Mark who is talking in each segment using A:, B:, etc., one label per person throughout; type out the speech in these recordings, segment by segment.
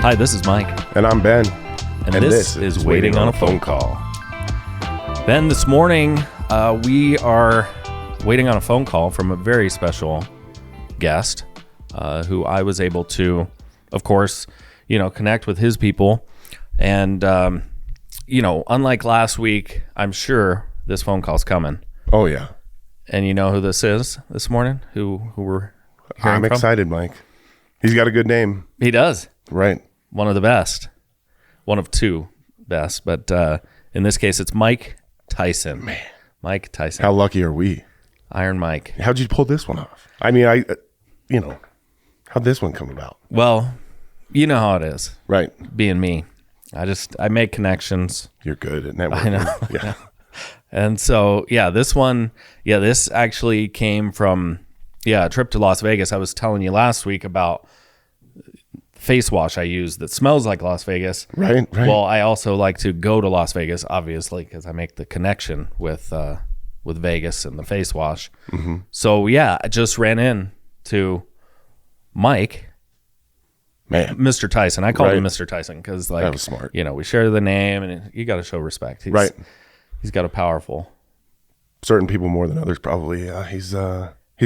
A: Hi, this is Mike.
B: And I'm Ben.
A: And this is Waiting on a Phone Call. Ben, this morning we are waiting on a phone call from a very special guest who I was able to, of course, connect with his people. And, unlike last week, I'm sure this phone call's coming.
B: Oh, yeah.
A: And you know who this is this morning? Who we're hearing from?
B: I'm excited, Mike. He's got a good name.
A: He does.
B: Right.
A: One of the best. One of two best. But in this case, it's Mike Tyson.
B: Man.
A: Mike Tyson.
B: How lucky are we?
A: Iron Mike.
B: How'd you pull this one off? I mean, how'd this one come about?
A: Well, you know how it is.
B: Right.
A: Being me. I make connections.
B: You're good at networking.
A: I know.
B: Yeah.
A: And so, this actually came from, a trip to Las Vegas. I was telling you last week about face wash I use that smells like Las Vegas.
B: Right.
A: Well, I also like to go to Las Vegas, obviously, because I make the connection with Vegas and the face wash. Mm-hmm. So, I just ran into Mike.
B: Man.
A: Mr. Tyson. I call him Mr. Tyson because,
B: that was smart.
A: We share the name, and you got to show respect. He's got a powerful.
B: Certain people more than others, probably. He's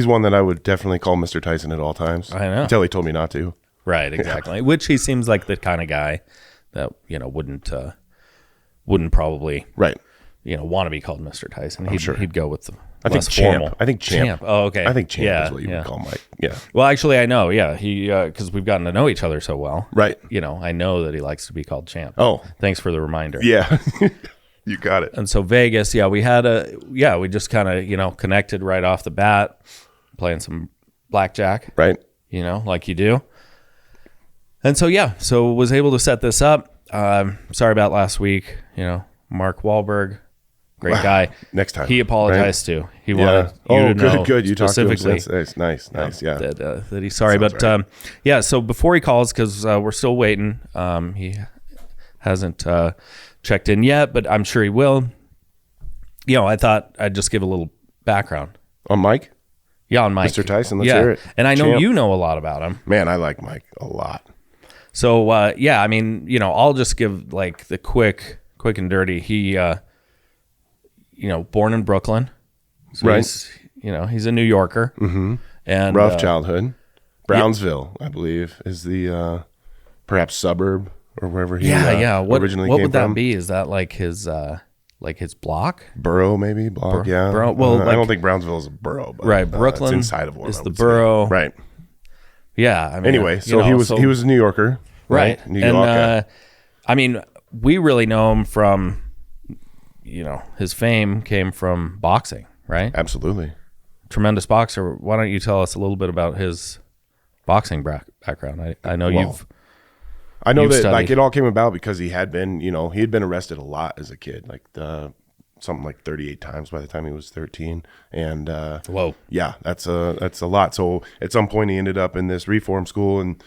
B: one that I would definitely call Mr. Tyson at all times.
A: I know.
B: Until he told me not to.
A: Right, exactly. Yeah. Which he seems like the kind of guy that wouldn't probably want to be called Mr. Tyson. He'd go with the less formal.
B: I think Champ.
A: Oh, okay.
B: I think Champ is what you would call Mike. Yeah.
A: Well, actually, I know. Yeah, he because we've gotten to know each other so well.
B: Right.
A: I know that he likes to be called Champ.
B: Oh,
A: thanks for the reminder.
B: Yeah. You got it.
A: And so Vegas, we had we just kind of, connected right off the bat, playing some blackjack.
B: Right.
A: Like you do. And so was able to set this up. Sorry about last week. Mark Wahlberg, great guy.
B: Next time.
A: He apologized too. He wanted you to know
B: good. You talked to him
A: specifically.
B: since. Nice. Yeah.
A: That he's sorry. But
B: right.
A: So before he calls, because we're still waiting, he hasn't checked in yet, but I'm sure he will. I thought I'd just give a little background.
B: On Mike?
A: Yeah, on Mike.
B: Mr. Tyson, let's hear it.
A: And I know you know a lot about him.
B: Man, I like Mike a lot.
A: So, I'll just give like the quick and dirty. He, born in Brooklyn. So
B: right.
A: He's a New Yorker.
B: Mm-hmm.
A: And
B: rough childhood. Brownsville, I believe, is the perhaps suburb or wherever he originally came from.
A: What would that be? Is that like his block?
B: Borough, maybe? Block, yeah.
A: Borough? Well,
B: I don't think Brownsville is a borough. But,
A: right, Brooklyn
B: it's inside of one.
A: Is the borough.
B: Say. Right.
A: Yeah. I mean,
B: anyway, so he was a New Yorker.
A: Right.
B: New York.
A: And, we really know him from, his fame came from boxing, right?
B: Absolutely.
A: Tremendous boxer. Why don't you tell us a little bit about his boxing background? I know
B: I know that
A: studied.
B: like it all came about because he had been, he had been arrested a lot as a kid, like something like 38 times by the time he was 13. And
A: whoa,
B: yeah, that's a lot. So at some point he ended up in this reform school and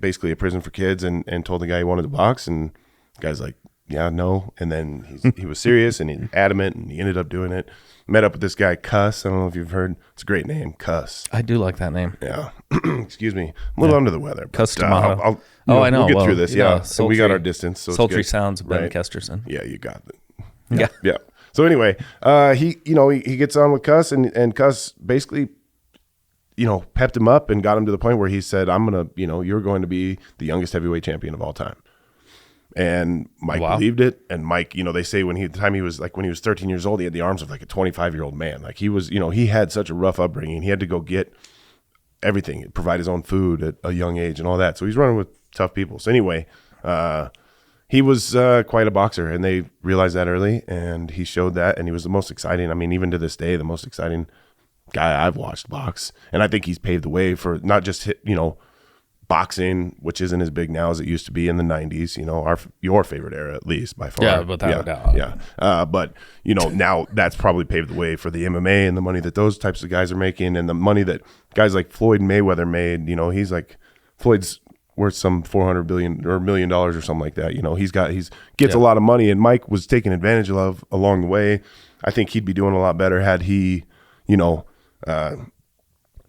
B: basically a prison for kids, and told the guy he wanted to box, and the guy's like, yeah, no. And then he was serious and he's adamant, and he ended up doing it. Met up with this guy, Cuss. I don't know if you've heard. It's a great name, Cuss.
A: I do like that name.
B: Yeah. Excuse me. I'm a little under the weather.
A: Cuss Tomato.
B: I know. We'll get through this. Yeah.
A: Sultry,
B: and we got our distance. So
A: sultry sounds of Ben Kesterson.
B: Yeah, you got it.
A: Yeah.
B: So anyway, he gets on with Cuss, and Cuss basically, pepped him up and got him to the point where he said, I'm going to, you're going to be the youngest heavyweight champion of all time. And Mike believed it. And Mike, they say when he was 13 years old, he had the arms of like a 25-year-old man. Like he was, he had such a rough upbringing. He had to go get everything, provide his own food at a young age and all that. So he's running with tough people. So anyway, he was quite a boxer, and they realized that early, and he showed that, and he was the most exciting. I mean, even to this day, the most exciting guy I've watched box. And I think he's paved the way for not just boxing, which isn't as big now as it used to be in the 90s, your favorite era, at least by far.
A: Yeah, without a doubt.
B: Yeah. But, now that's probably paved the way for the MMA and the money that those types of guys are making, and the money that guys like Floyd Mayweather made. He's like, Floyd's worth some $400 billion or $1 million or something like that. He gets a lot of money, and Mike was taken advantage of along the way. I think he'd be doing a lot better had he,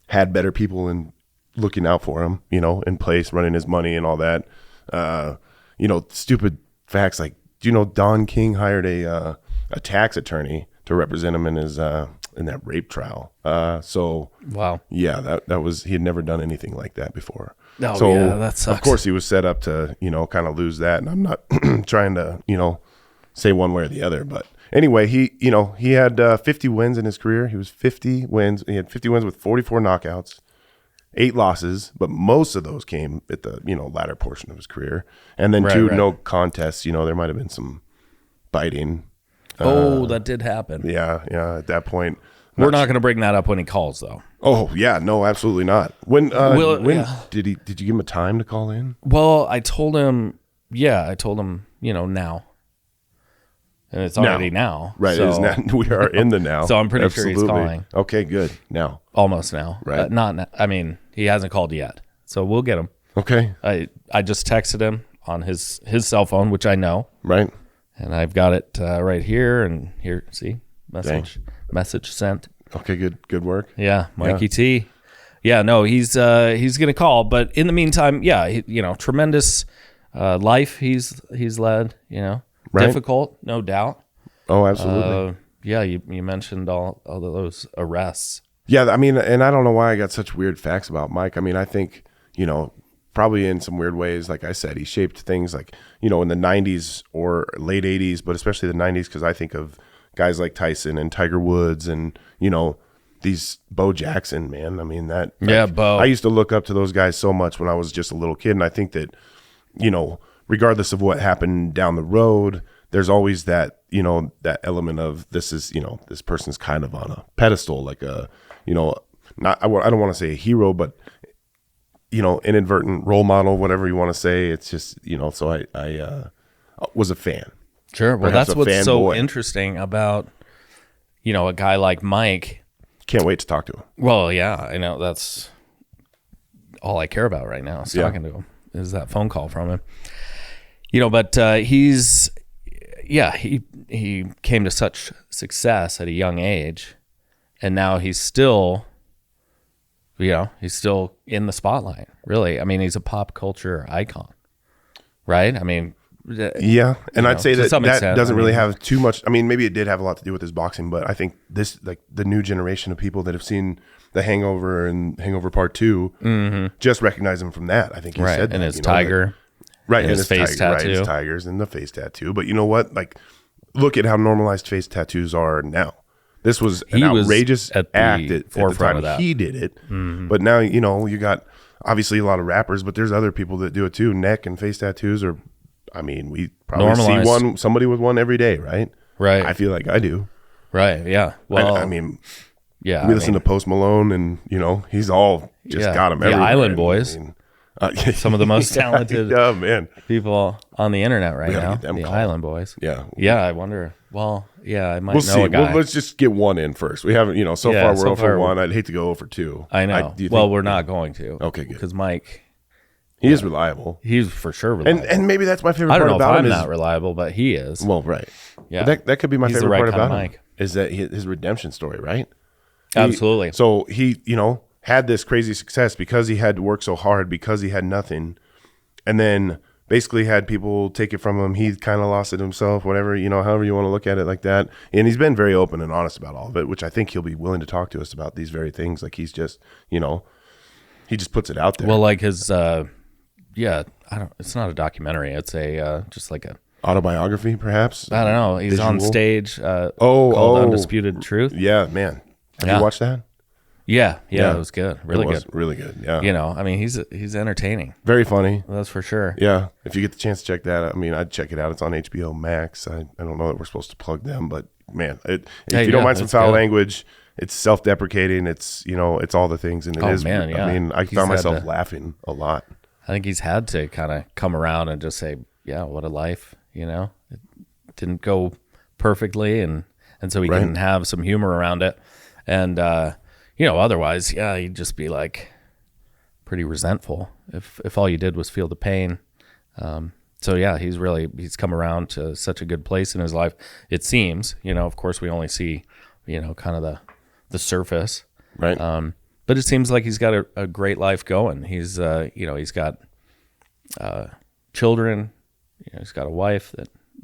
B: had better people looking out for him, in place, running his money and all that. Stupid facts like, do you know Don King hired a tax attorney to represent him in his in that rape trial?
A: Wow.
B: Yeah, that was, he had never done anything like that before.
A: Oh,
B: so
A: yeah, that sucks.
B: Of course he was set up to, kind of lose that. And I'm not trying to, say one way or the other, but anyway, he had 50 wins in his career. He was 50 wins. He had 50 wins with 44 knockouts, 8 losses, but most of those came at the, latter portion of his career. And then no contests, there might've been some biting.
A: That did happen.
B: Yeah. At that point,
A: we're not going to bring that up when he calls, though.
B: Oh yeah, no, absolutely not. When did you give him a time to call in?
A: Well, I told him, now, and it's already now.
B: Right,
A: so,
B: it is now. We are in the now.
A: So I'm pretty sure he's calling.
B: Okay, good. Now,
A: almost now.
B: Right.
A: Not now. I mean, he hasn't called yet, so we'll get him.
B: Okay.
A: I just texted him on his cell phone, which I know.
B: Right.
A: And I've got it right here, and here, see, message sent.
B: Okay, good work.
A: Yeah, Mikey T. Yeah, no, he's gonna call, but in the meantime, tremendous life he's led.
B: Right.
A: Difficult, no doubt.
B: Oh, absolutely.
A: You mentioned all of those arrests.
B: Yeah, I mean, and I don't know why I got such weird facts about Mike. I mean, I think probably in some weird ways, like I said, he shaped things like in the 90s or late 80s, but especially the 90s, because I think of guys like Tyson and Tiger Woods and these Bo Jackson, man. I mean
A: Bo.
B: I used to look up to those guys so much when I was just a little kid, and I think that regardless of what happened down the road, there's always that that element of this is this person's kind of on a pedestal, like a I don't want to say a hero, but inadvertent role model, whatever you want to say. It's just so I was a fan.
A: Sure. Well,
B: Perhaps
A: that's what's so
B: fanboy.
A: interesting about, a guy like Mike.
B: Can't wait to talk to him.
A: Well, yeah, I know. That's all I care about right now is talking to him, is that phone call from him. But he came to such success at a young age, and now he's still, he's still in the spotlight, really. I mean, he's a pop culture icon, right? I mean,
B: yeah, and I'd say that
A: extent,
B: doesn't really have too much. I mean, maybe it did have a lot to do with his boxing, but I think this, like the new generation of people that have seen The Hangover and Hangover Part 2, just recognize him from that. I think he said that,
A: and his tiger,
B: right,
A: and his face tattoo,
B: right, his tigers and the face tattoo. But you know what? Like, look at how normalized face tattoos are now. This was an outrageous act at the time of that. He did it, but now you got obviously a lot of rappers, but there's other people that do it too. Neck and face tattoos are. I mean, we probably
A: normalized.
B: see somebody with one every day, right?
A: Right.
B: I feel like I do.
A: Right. Yeah. Well,
B: I mean,
A: yeah.
B: We listen to Post Malone, and he's all just got him everywhere.
A: The Island Boys, some of the most talented
B: man.
A: people on the internet right now.
B: The
A: called. Island Boys.
B: Yeah.
A: Yeah. I wonder. Well, yeah, I might
B: we'll
A: know
B: see.
A: a guy.
B: Let's just get one in first. We haven't, so far we're 0 for 1. I'd hate to go 0 for 2.
A: I know. We're not going to.
B: Okay, good.
A: Because Mike.
B: He is reliable.
A: He's for sure reliable.
B: And maybe that's my favorite
A: part
B: about him.
A: I don't know if I'm not reliable, but he is.
B: Well, right.
A: Yeah.
B: But that could be my favorite part about him.
A: Mike.
B: Is that his redemption story, right?
A: Absolutely.
B: So he, had this crazy success because he had to work so hard, because he had nothing. And then basically had people take it from him. He kind of lost it himself, whatever, however you want to look at it like that. And he's been very open and honest about all of it, which I think he'll be willing to talk to us about these very things. Like he's just, he just puts it out there.
A: Well, like his, it's not a documentary. It's a, just like a
B: autobiography, perhaps.
A: I don't know. He's
B: visual?
A: on stage called Undisputed Truth.
B: Yeah, man. Have you watched that?
A: Yeah, it was good. Really good.
B: Really good. Yeah.
A: I mean, he's entertaining.
B: Very funny.
A: That's for sure.
B: Yeah. If you get the chance to check that out, I mean, I'd check it out. It's on HBO Max. I don't know that we're supposed to plug them, but man, if you don't mind some foul language, it's self-deprecating. It's, it's all the things. And it is.
A: Man, yeah.
B: I mean, I found myself laughing a lot.
A: I think he's had to kind of come around and just say, yeah, what a life, It didn't go perfectly. And so he can have some humor around it. And, otherwise, he'd just be like pretty resentful if all you did was feel the pain. So yeah, he's come around to such a good place in his life. It seems, of course we only see, kind of the surface.
B: Right.
A: but it seems like he's got a great life going. He's he's got children. He's got a wife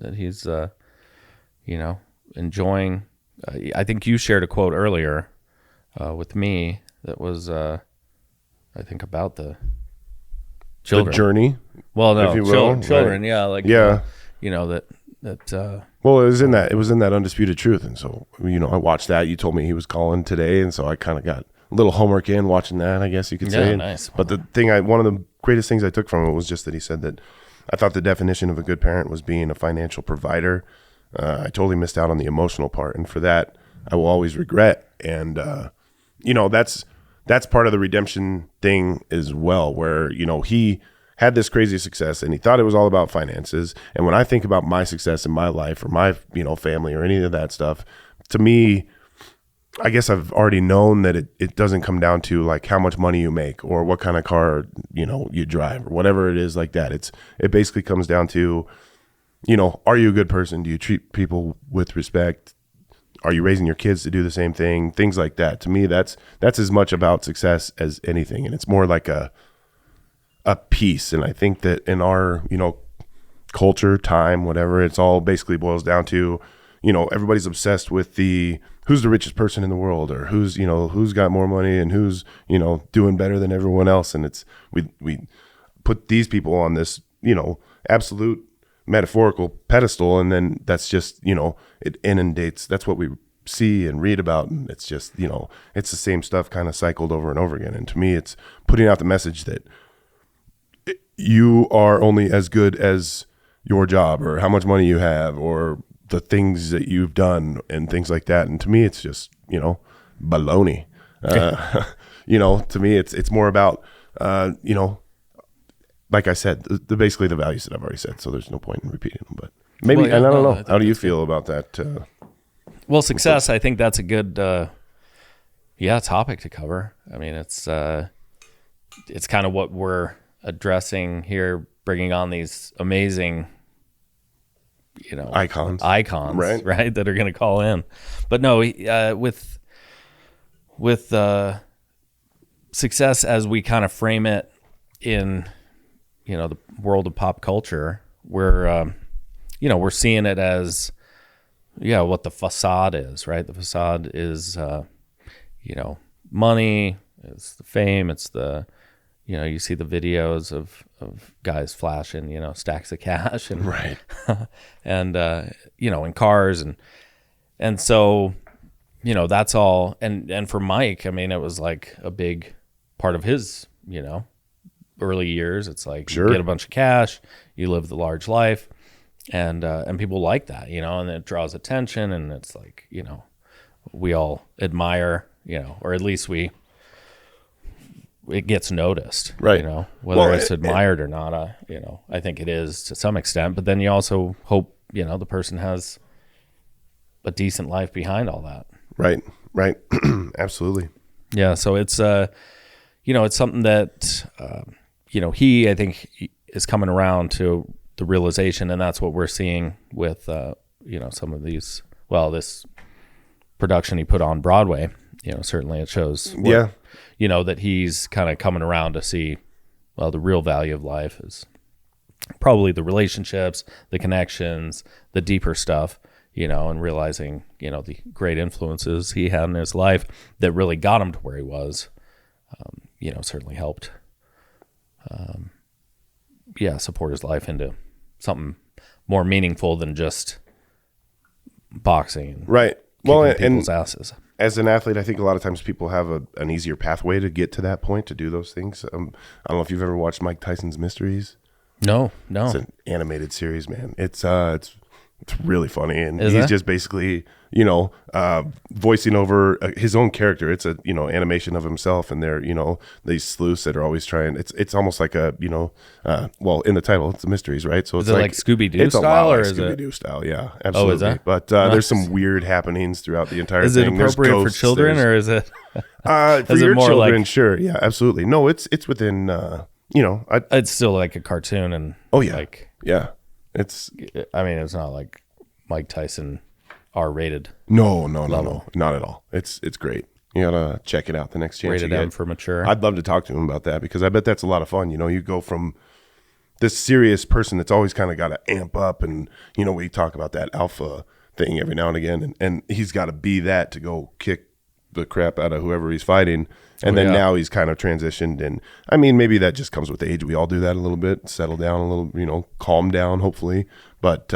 A: that he's enjoying. I think you shared a quote earlier with me that was I think about the children.
B: The journey.
A: Well, no,
B: if you will,
A: children.
B: right?
A: Yeah, like
B: yeah.
A: That.
B: Well, it was in that Undisputed Truth, and so I watched that. You told me he was calling today, and so I kind of got a little homework in watching that, I guess you could say.
A: Yeah, nice.
B: But one of the greatest things I took from it was just that he said that I thought the definition of a good parent was being a financial provider. I totally missed out on the emotional part, and for that, I will always regret. And that's part of the redemption thing as well, where he had this crazy success and he thought it was all about finances. And when I think about my success in my life or my family or any of that stuff, to me, I guess I've already known that it doesn't come down to like how much money you make or what kind of car you drive or whatever it is like that. It basically comes down to are you a good person? Do you treat people with respect? Are you raising your kids to do the same thing? Things like that. To me, that's as much about success as anything, and it's more like a piece. And I think that in our culture, time, whatever, it's all basically boils down to everybody's obsessed with who's the richest person in the world, or who's got more money and who's doing better than everyone else. And it's we put these people on this absolute metaphorical pedestal, and then that's just it inundates. That's what we see and read about, and it's just it's the same stuff kind of cycled over and over again. And to me, it's putting out the message that you are only as good as your job or how much money you have or the things that you've done and things like that. And to me, it's just baloney. To me, it's more about like I said, basically the values that I've already said. So there's no point in repeating them. But maybe, and I don't know. How do you feel about that?
A: Well, success. I think that's a good topic to cover. I mean, it's kind of what we're addressing here, bringing on these amazing icons, right, that are going to call in. But no, with success as we kind of frame it in the world of pop culture, we're seeing it as what the facade is, right? The facade is money, it's the fame, it's the you see the videos of guys flashing, stacks of cash and
B: right,
A: and in cars and so that's all. And for Mike, I mean, it was like a big part of his early years. It's like
B: sure,
A: you get a bunch of cash, you live the large life, and people like that, and it draws attention, and it's like we all admire, or at least it gets noticed,
B: right?
A: Whether it's admired or not, I think it is to some extent. But then you also hope, the person has a decent life behind all that.
B: Right. Absolutely.
A: Yeah. So it's, it's something that, I think is coming around to the realization, and that's what we're seeing with, some of these. Well, this production he put on Broadway, certainly it shows. That he's kind of coming around to see, well, the real value of life is probably the relationships, the connections, the deeper stuff, and realizing, the great influences he had in his life that really got him to where he was, certainly helped, support his life into something more meaningful than just boxing. And
B: right. Well,
A: people's asses.
B: As an athlete, I think a lot of times people have an easier pathway to get to that point, to do those things. I don't know if you've ever watched Mike Tyson's Mysteries.
A: No.
B: It's an animated series, man. It's really funny, and
A: Is
B: he's
A: that?
B: just basically voicing over his own character. It's a animation of himself, and they're these sleuths that are always trying. It's almost like a well, in the title it's the Mysteries, right? So
A: Is it like Scooby-Doo style, or is it
B: Scooby-Doo style? Yeah, absolutely.
A: Oh, is that?
B: But there's some weird happenings throughout the entire
A: Is
B: thing.
A: it
B: There's
A: appropriate for
B: ghosts,
A: children, or is it?
B: for
A: is it
B: your
A: more
B: children,
A: like-
B: sure, yeah, absolutely. No, it's within
A: It's still like a cartoon, and
B: yeah, it's
A: it's not like Mike Tyson R-rated.
B: no,
A: level.
B: not at all. It's great. You gotta check it out the next chance
A: Rated
B: you
A: M
B: get.
A: for mature.
B: I'd love to talk to him about that because I bet that's a lot of fun. You go from this serious person that's always kind of got to amp up, and we talk about that alpha thing every now and again, and he's got to be that to go kick the crap out of whoever he's fighting. And then now he's kind of transitioned, and I mean, maybe that just comes with age. We all do that a little bit, settle down a little, calm down, hopefully. But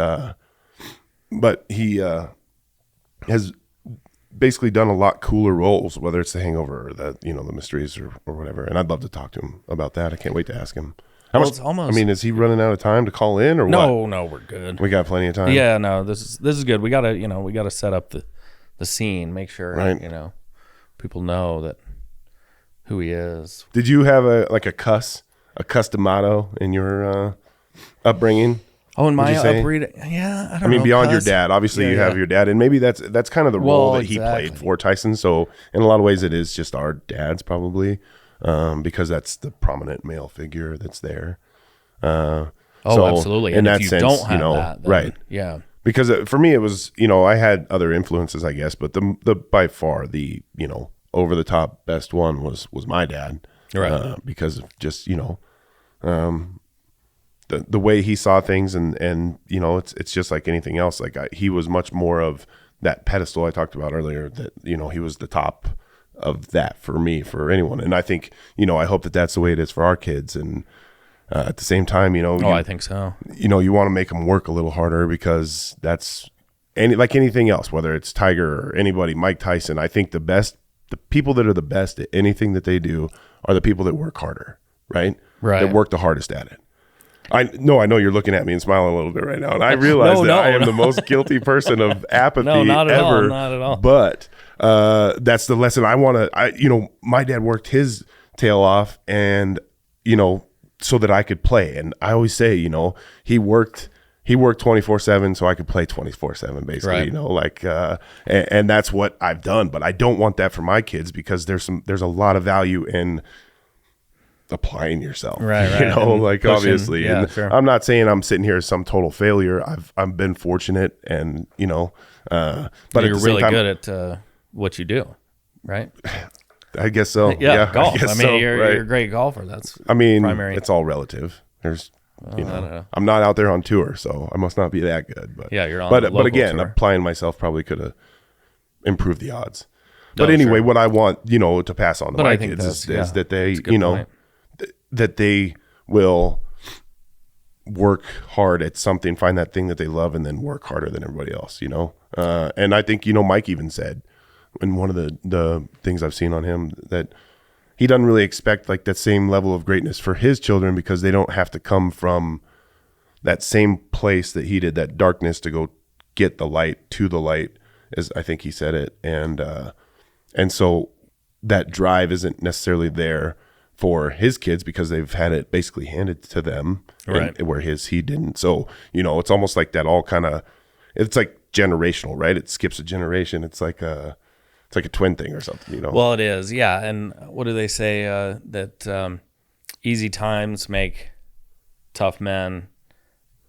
B: he has basically done a lot cooler roles, whether it's The Hangover or the Mysteries or whatever. And I'd love to talk to him about that. I can't wait to ask him.
A: It's almost.
B: I mean, is he running out of time to call in or what?
A: No, we're good.
B: We got plenty of time.
A: Yeah, no, this is good. We gotta set up the scene, make sure people know that who he is.
B: Did you have a customato in your upbringing?
A: Oh, in my upbringing, yeah, I don't know.
B: I mean, beyond your dad, obviously you have your dad, and maybe that's kind of the role that he played for Tyson. So in a lot of ways, it is just our dads probably, because that's the prominent male figure that's there.
A: Absolutely.
B: In
A: and
B: that
A: if you
B: sense,
A: don't have that, then,
B: right?
A: Yeah.
B: Because for me, it was I had other influences, I guess, but the by far the over the top best one was my dad,
A: right?
B: Because of just the way he saw things, and it's just like anything else. Like he was much more of that pedestal I talked about earlier. That he was the top of that for me, for anyone. And I think I hope that that's the way it is for our kids. And at the same time,
A: I think so.
B: You want to make them work a little harder, because that's like anything else, whether it's Tiger or anybody, Mike Tyson. I think the people that are the best at anything that they do are the people that work harder, right?
A: Right.
B: That work the hardest at it. I know you're looking at me and smiling a little bit right now, and I realize I am the most guilty person of apathy
A: not at
B: ever.
A: all, not at all.
B: But that's the lesson I want to. My dad worked his tail off, and so that I could play. And I always say, he worked 24/7 so I could play 24/7, basically.
A: Right.
B: And that's what I've done. But I don't want that for my kids, because there's a lot of value in applying yourself,
A: right?
B: Pushing, obviously.
A: Yeah,
B: and
A: sure.
B: I'm not saying I'm sitting here as some total failure. I've been fortunate, and but
A: you're really good at what you do, right?
B: I guess so.
A: Yeah, golf. I mean, you're
B: right.
A: a great golfer. That's
B: primary. It's all relative. There's
A: I don't know.
B: I'm not out there on tour, so I must not be that good. But
A: yeah, you're on.
B: But again,
A: tour.
B: applying myself probably could have improved the odds. But
A: No,
B: anyway,
A: sure.
B: what I want to pass on to my
A: I think
B: kids
A: that's-
B: is that they
A: that's a good point.
B: that they will work hard at something, find that thing that they love, and then work harder than everybody else. And I think Mike even said in one of the things I've seen on him that he doesn't really expect like that same level of greatness for his children, because they don't have to come from that same place that he did, that darkness, to go get the light, to the light, as I think he said it. And so that drive isn't necessarily there for his kids, because they've had it basically handed to them,
A: right?
B: Where he didn't. So it's almost like that all kind of, it's like generational, right? It skips a generation. It's like a twin thing or something,
A: Well, it is, yeah. And what do they say? That easy times make tough men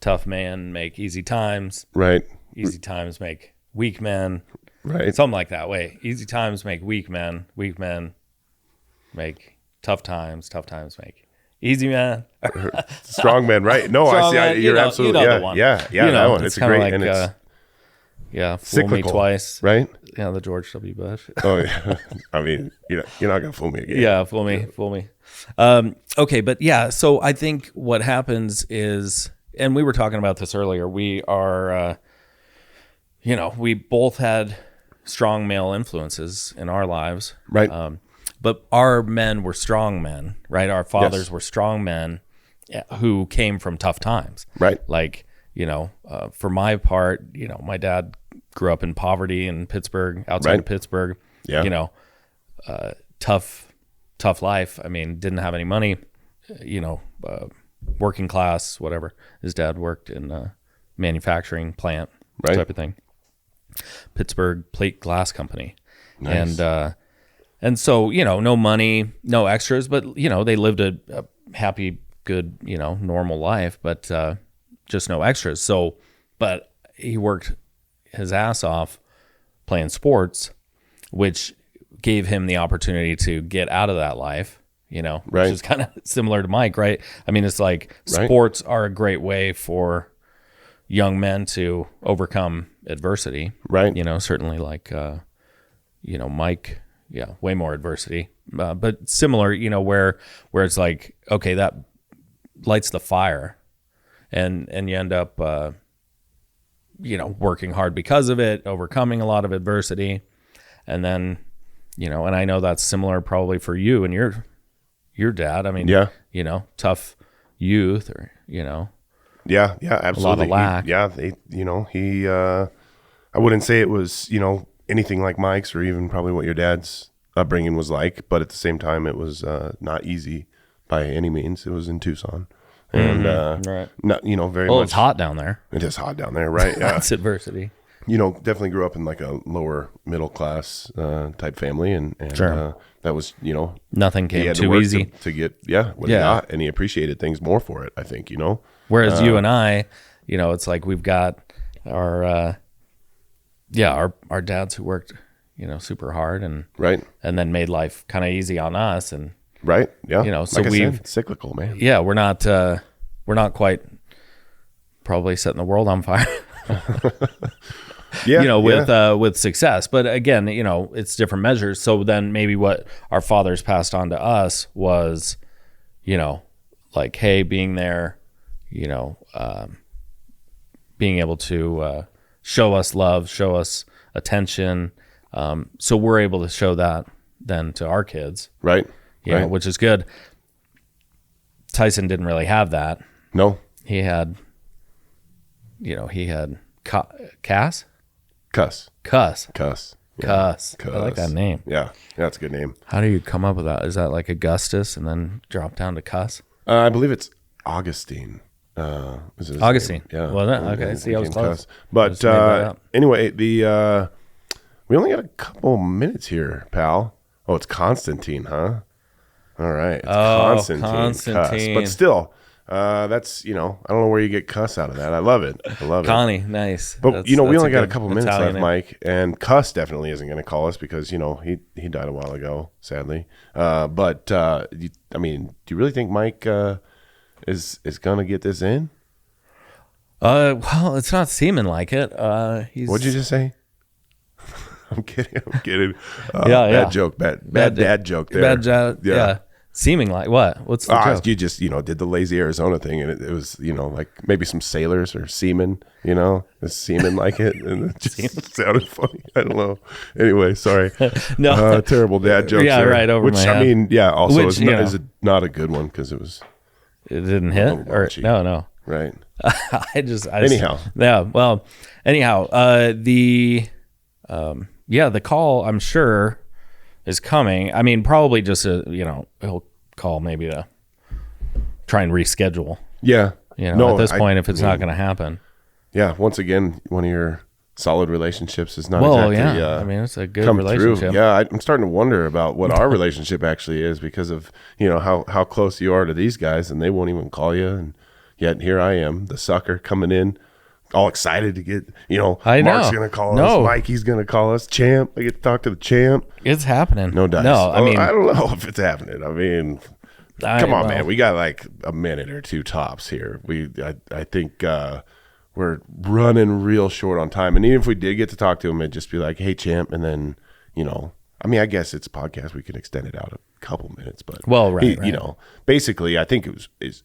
A: make easy times.
B: Right.
A: Easy times make weak men.
B: Right.
A: Something like that. Wait, easy times make weak men make tough times make easy men.
B: Strong men, right? No,
A: Strong
B: I see.
A: men,
B: You're absolutely,
A: the one.
B: yeah, that one. It's a great,
A: like,
B: and it's
A: fool
B: cyclical,
A: me twice,
B: right?
A: Yeah, the George W. Bush.
B: Oh, yeah. I mean, you're not gonna fool me again.
A: Yeah, fool me. Okay, but yeah, so I think what happens is, and we were talking about this earlier, we are, we both had strong male influences in our lives.
B: Right.
A: But our men were strong men, right? Our fathers
B: Yes.
A: were strong men who came from tough times.
B: Right.
A: Like, for my part, my dad grew up in poverty in Pittsburgh, outside of Pittsburgh.
B: Yeah.
A: Tough life. I mean, didn't have any money, working class, whatever. His dad worked in a manufacturing plant,
B: Right.
A: type of thing. Pittsburgh Plate Glass Company.
B: Nice.
A: And so, no money, no extras, but, they lived a happy, good, normal life, but just no extras. So, but he worked his ass off playing sports, which gave him the opportunity to get out of that life,
B: Right.
A: which is kind of similar to Mike, right? I mean, it's like sports are a great way for young men to overcome adversity.
B: Right.
A: Certainly like, Mike, way more adversity, but similar, where it's like, okay, that lights the fire and you end up, working hard because of it, overcoming a lot of adversity. And then, and I know that's similar probably for you and your dad. I mean, tough youth or,
B: Yeah, absolutely.
A: A lot of lack.
B: He, I wouldn't say it was, anything like Mike's or even probably what your dad's upbringing was like, but at the same time, it was not easy by any means. It was in Tucson. And,
A: right.
B: not, very much.
A: It's hot down there.
B: It is hot down there, right? Yeah.
A: That's adversity.
B: Definitely grew up in like a lower middle class type family, and
A: Sure.
B: that was
A: Nothing
B: he
A: came
B: had to
A: too
B: work
A: easy.
B: to get what he got, and he appreciated things more for it. I think
A: Whereas you and I, it's like we've got our our dads who worked super hard and
B: right,
A: and then made life kind of easy on us, and
B: right, yeah,
A: so
B: like
A: we've
B: cyclical, man.
A: Yeah, we're not quite probably setting the world on fire. With success, but again, it's different measures. So then maybe what our fathers passed on to us was, like, hey, being there, being able to show us love, show us attention. So we're able to show that then to our kids,
B: right?
A: Which is good. Tyson didn't really have that.
B: No,
A: he had, Cass.
B: Cuss.
A: I like that name.
B: Yeah, that's a good name.
A: How do you come up with that? Is that like Augustus and then drop down to Cuss?
B: I believe it's Augustine.
A: Augustine.
B: Name. Yeah.
A: Well, okay. See, I was close.
B: But anyway, we only got a couple minutes here, pal. Oh, it's Constantine, huh? All right. It's Constantine. Cuss. But still, that's, I don't know where you get Cuss out of that. I love it.
A: Connie, nice.
B: But, we only got a couple minutes left, Mike. And Cuss definitely isn't going to call us because, he died a while ago, sadly. But, do you really think Mike is going to get this in?
A: Well, it's not seeming like it.
B: What'd you just say? I'm kidding.
A: Yeah.
B: Bad joke. Bad dad joke there.
A: Bad joke. Yeah. Seeming like what? What's the joke?
B: You just, did the lazy Arizona thing, and it was, like maybe some sailors or seamen, it's seamen like it, and it just sounded funny. I don't know. Anyway, sorry.
A: No.
B: Terrible dad joke.
A: Yeah, right over my head.
B: Also
A: Which,
B: is not a good one because it
A: didn't hit or no.
B: Right.
A: Anyhow. Yeah. Well, the call, I'm sure, is coming. I mean, probably just he'll call maybe to try and reschedule.
B: Yeah.
A: At this point, if it's not going to happen.
B: Yeah. Once again, one of your solid relationships is not
A: exactly. Yeah. It's a good relationship.
B: Through. Yeah. I'm starting to wonder about what our relationship actually is because of how close you are to these guys, and they won't even call you, and yet here I am, the sucker, coming in. All excited to get, Mark's going to call us. Mikey's going to call us. Champ. I get to talk to the champ.
A: It's happening.
B: No dice.
A: No,
B: I don't know if it's happening. Come on, man. We got like a minute or two tops here. I think we're running real short on time. And even if we did get to talk to him, it'd just be like, hey, champ. And then, I guess it's a podcast. We could extend it out a couple minutes. But,
A: right.
B: Basically, I think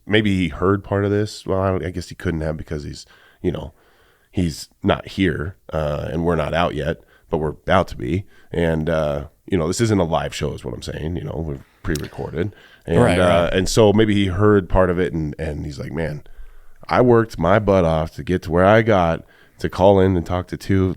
B: maybe he heard part of this. Well, I guess he couldn't have because he's not here, and we're not out yet, but we're about to be. And, this isn't a live show is what I'm saying. We're pre-recorded. And,
A: right.
B: And so maybe he heard part of it and he's like, man, I worked my butt off to get to where I got to call in and talk to two,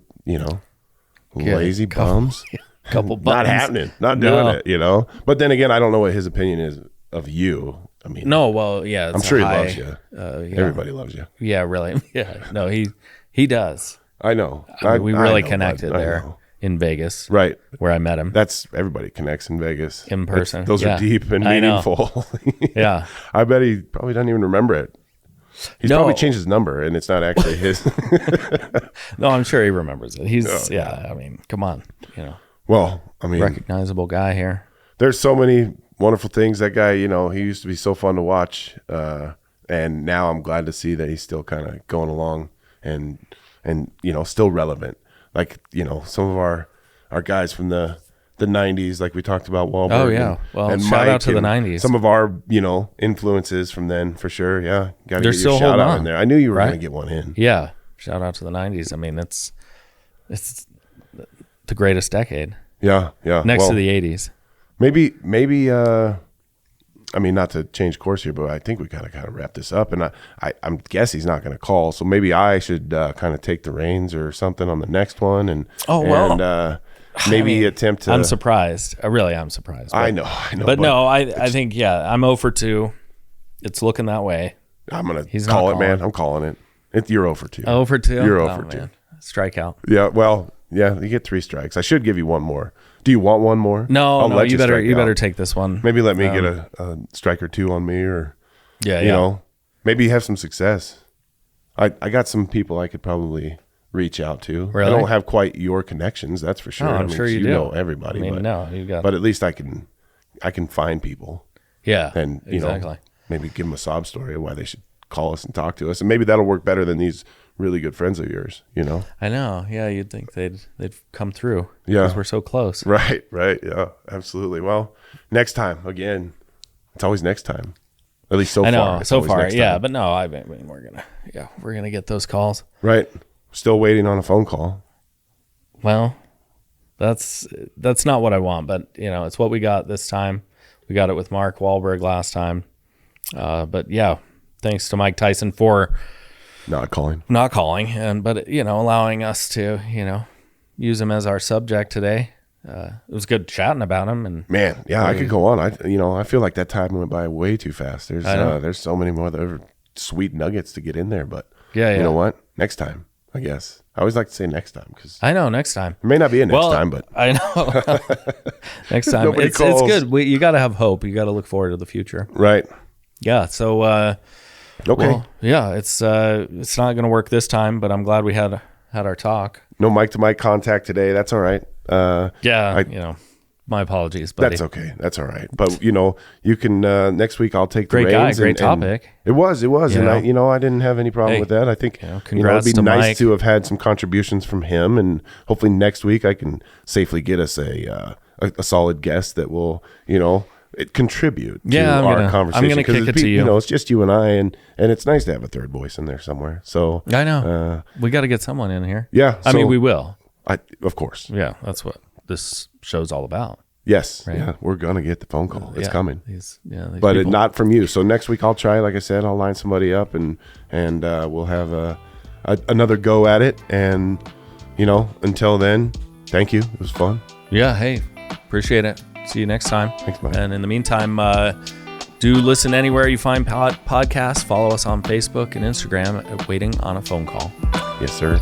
B: lazy bums.
A: Couple bums.
B: Not happening. Not doing it, But then again, I don't know what his opinion is of you.
A: No, well, yeah.
B: I'm sure he loves you. Everybody loves you.
A: Yeah, really. Yeah. No, he does.
B: I know.
A: We really connected there in Vegas.
B: Right.
A: Where I met him.
B: That's everybody connects in Vegas.
A: In person.
B: Those are deep and meaningful.
A: Yeah.
B: I bet he probably doesn't even remember it. He's probably changed his number and it's not actually his.
A: No, I'm sure he remembers it. He's, come on,
B: Well, I mean,
A: recognizable guy here.
B: There's so many wonderful things. That guy, he used to be so fun to watch. And now I'm glad to see that he's still kind of going along and still relevant. Like, some of our guys from the 90s, like we talked about Wahlberg.
A: Oh, yeah. And shout out to the 90s.
B: Some of our, influences from then, for sure. Yeah. Got to get your shout out in there. I knew you were going to get one in.
A: Yeah. Shout out to the 90s. I mean, it's the greatest decade.
B: Yeah. Yeah.
A: Next to the 80s.
B: Maybe, not to change course here, but I think we kind of wrap this up. And I guess he's not going to call, so maybe I should kind of take the reins or something on the next one. And maybe attempt to.
A: I'm surprised. I really am surprised. But,
B: I know.
A: But no, I think I'm 0 for 2. It's looking that way.
B: I'm going to call it, man. I'm calling it. You're 0 for 2.
A: 0 for 2?
B: You're 0 for 2.
A: Man. Strikeout.
B: Yeah, well, you get 3 strikes. I should give you one more. Do you want one more?
A: No, you better take this one.
B: Maybe let me get a strike or 2 on me, or maybe have some success. I got some people I could probably reach out to.
A: Really?
B: I don't have quite your connections, that's for sure.
A: I'm sure you do.
B: You know everybody. But at least I can find people.
A: Yeah,
B: and
A: exactly.
B: Maybe give them a sob story of why they should call us and talk to us, and maybe that'll work better than these really good friends of yours.
A: I know. Yeah, you'd think they'd come through.
B: Yeah,
A: because we're so close.
B: Right. Yeah, absolutely. Well, next time again. It's always next time. At least so far.
A: I know. So far,
B: yeah.
A: But no, I mean, we're gonna get those calls.
B: Right. Still waiting on a phone call.
A: Well, that's not what I want, but it's what we got this time. We got it with Mark Wahlberg last time. But yeah, thanks to Mike Tyson for
B: not calling,
A: but allowing us to use him as our subject today. It was good chatting about him, and
B: man, yeah, I could go on. I feel like that time went by way too fast. There's so many more other sweet nuggets to get in there, but you know what? Next time, I guess. I always like to say next time because
A: I know next time.
B: It may not be a next time, but
A: I know next time. It's good. You got to have hope. You got to look forward to the future.
B: Right.
A: Yeah. So.
B: Okay.
A: Well, yeah, it's not going to work this time, but I'm glad we had our talk.
B: No mic to mic contact today. That's all right.
A: My apologies, buddy.
B: That's okay. That's all right. But you can next week. I'll take the reins.
A: Great guy, great topic.
B: It was, and I didn't have any problem with that. I think
A: congrats
B: it'd be nice
A: Mike.
B: to have had some contributions from him, and hopefully next week I can safely get us a solid guest that will contribute to our conversation.
A: I'm gonna kick it to you.
B: It's just you and I, and it's nice to have a third voice in there somewhere. So
A: I know we got to get someone in here.
B: Yeah,
A: I mean we will.
B: Of course.
A: Yeah, that's what this show's all about.
B: Yes,
A: right?
B: Yeah, we're gonna get the phone call. It's coming.
A: But
B: not from you. So next week I'll try. Like I said, I'll line somebody up, and we'll have another go at it. And until then, thank you. It was fun.
A: Yeah. Hey, appreciate it. See you next time.
B: Thanks, Mike.
A: And in the meantime, do listen anywhere you find podcasts. Follow us on Facebook and Instagram at Waiting on a Phone Call.
B: Yes, sir.